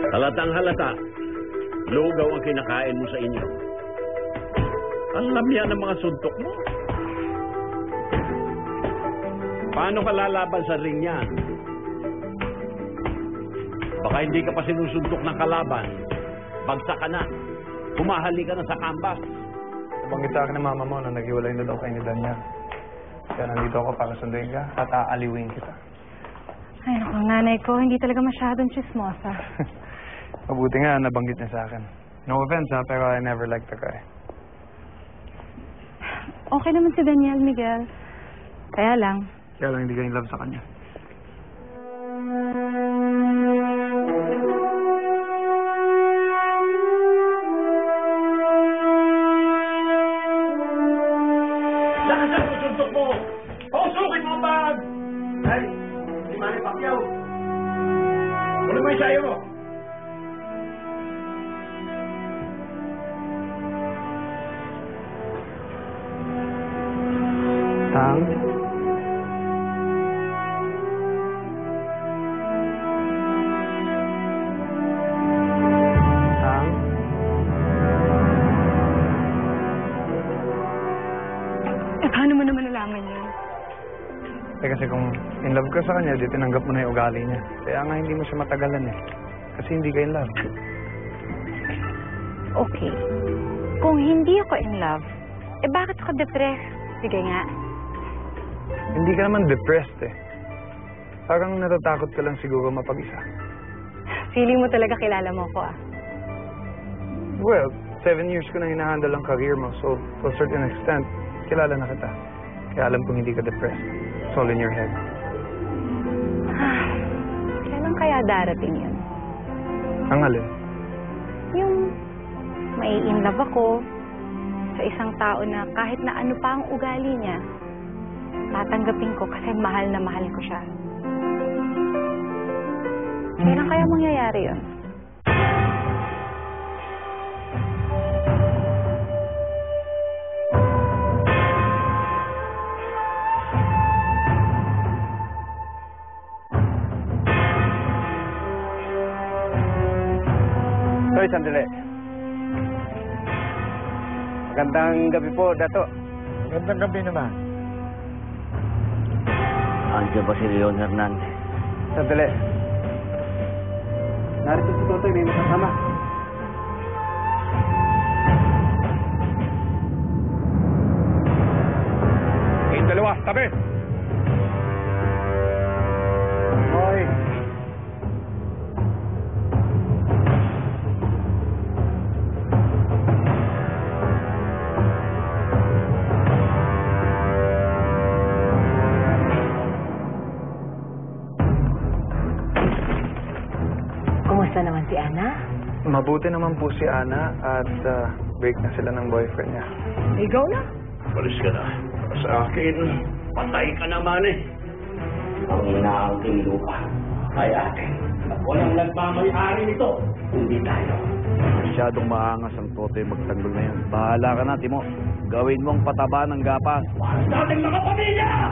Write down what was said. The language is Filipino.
Halatang halata, lugaw ang kinakain mo sa inyo. Alam yan ang mga suntok mo. Paano ka lalaban sa ring yan? Baka hindi ka pa sinusuntok ng kalaban. Bagsak ka na. Humahali ka na sa kambas. Nabanggit sa akin ng mama mo na naghiwalay na daw kayo ni Daniel. Kaya nandito ako para sunduin ka at aaliwin kita. Ay, naku, nanay ko, hindi talaga masyadong chismosa. Mabuti nga, nabanggit niya sa akin. No offense ha, pero I never liked the guy. Okay naman si Daniel, Miguel. Kaya lang hindi ka in love sa kanya. Lakas ang susuntok mo! Pausukin mo ang bag! Ay, si Manny Pacquiao! Kunin mo yung sayo mo! Tang? Tang? eh, paano mo naman nalaman yun? Eh kasi kung in love ka sa kanya, di tinanggap mo na yung ugali niya. Kaya nga hindi mo siya matagalan eh. Kasi hindi ka in love. Okay. Kung hindi ako in love, eh bakit ako depressed? Sige nga. Hindi ka naman depressed eh. Parang natatakot ka lang siguro mapag-isa. Feeling mo talaga kilala mo ko ah. Well, 7 years ko na hinahandle ang career mo, so to a certain extent, kilala na kita. Kaya alam kong hindi ka depressed. It's all in your head. Kailan kaya darating yun? Ang alin? Yung may in love ako sa isang tao na kahit na ano pa ang ugali niya, tatanggapin ko kasi mahal na mahal ko siya. Kailan kaya mangyayari yun? Hoy, sandali. Magandang gabi po, Dato. Magandang gabi naman. Andiyan ba si Leon Hernandez? Sandali. Narito si Totoy, may makasama. Kayong dalawa, tabi! Hoy! Kumusta naman si Ana? Mabuti naman po si Ana at break na sila ng boyfriend niya. Ikaw na? Palis ka na. Sa akin, patay ka naman eh. Ang inaangking lupa ay atin. At walang nagmamayari nito, hindi tayo. Masyadong maangas ang Totoy magtanggol na yan. Bahala ka na, Timo. Gawin mong pataba ng gapas. Wala nating mga pamilya!